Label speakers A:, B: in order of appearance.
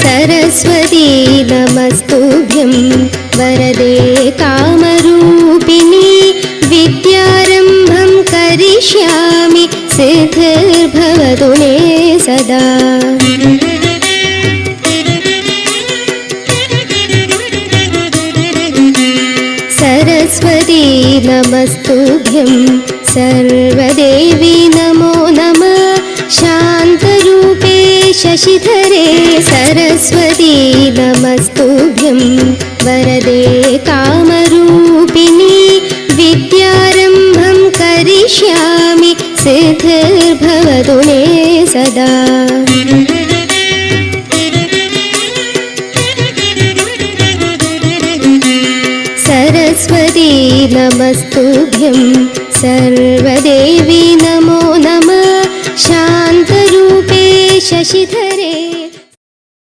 A: सरस्वती नमस्तुभ्यं वरदे कामरूपिणी विद्यारम्भं करिष्यामि सिद्धिर्भवतु मे सदा। सरस्वती नमस्तुभ्यं सर्वदेवी नमो नमः शान्तरूपे शशिधरे सरस्वती नमस्तुभ्यं वरदे कामरूपिणी विद्यारम्भं करिष्यामि सिद्धिर्भवतु मे सदा। सरस्वती नमस्तुभ्यं सर्वदेवी नमो नमः शान्तरूपे शशिधरे।